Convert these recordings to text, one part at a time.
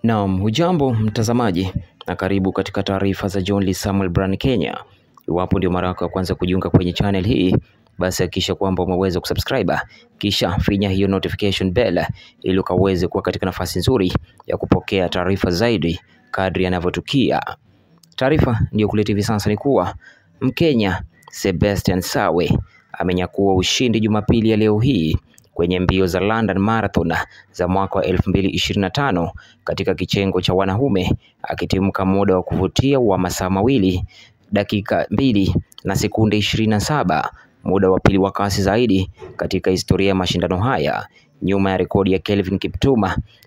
Naam, hujambo mtazamaji na karibu katika taarifa za John Lee Samuel Brand Kenya. Iwapo ndio mara yako ya kwanza kujiunga kwenye channel hii, basi hakikisha kwamba umeweza kusubscribe, kisha finya hiyo notification bell ili ukaweze kuwa katika nafasi nzuri ya kupokea taarifa zaidi kadri yanavyotukia. Taarifa ndio kuleta hivi sasa ni kuwa Mkenya Sebastian Sawe amenyakua ushindi Jumapili ya leo hii kwenye mbio za London Marathon za mwaka wa 2025 katika kitengo cha wanaume, akitimka muda wa kuvutia wa masaa 2 dakika 2 na sekunde 27, muda wa pili wa kasi zaidi katika historia ya mashindano haya, nyuma ya rekodi ya Kelvin Kiptum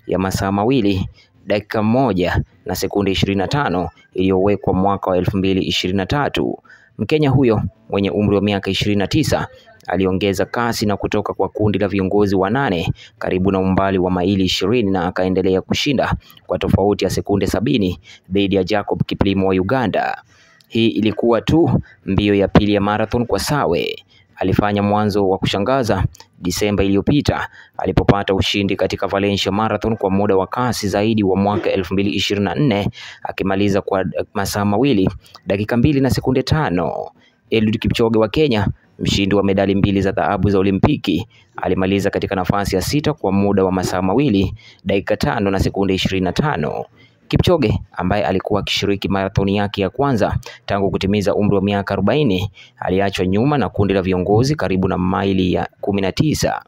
ya masaa 2 dakika 1 na sekunde 25 iliyowekwa mwaka wa 2023. Mkenya huyo mwenye umri wa miaka 29 aliongeza kasi na kutoka kwa kundi la viongozi 8 karibu na umbali wa maili 20 na akaendelea kushinda kwa tofauti ya sekunde 70 dhidi ya Jacob Kiplimo wa Uganda. Hii ilikuwa tu mbio ya pili ya marathon kwa Sawe. Alifanya mwanzo wa kushangaza Disemba iliyopita alipopata ushindi katika Valencia Marathon kwa muda wa kasi zaidi wa mwaka 2024, akimaliza kwa masaa 2 dakika 2 na sekunde 5. Eliud Kipchoge wa Kenya, mshindi wa medali 2 za dhahabu za Olimpiki, alimaliza katika nafasi ya 6 kwa muda wa masaa 2 dakika 5 na sekunde 25. Kipchoge ambaye alikuwa akishiriki marathoni yake ya kwanza tangu kutimiza umri wa miaka 40 aliachwa nyuma na kundi la viongozi karibu na maili ya 19.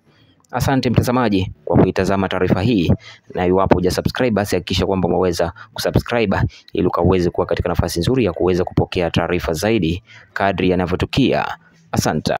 Asante mtazamaji kwa kuitazama taarifa hii, na iwapo hujasubscribe basi hakikisha kwamba umeweza kusubscribe ili ukaweze kuwa katika nafasi nzuri ya kuweza kupokea taarifa zaidi kadri yanavyotukia. Asante.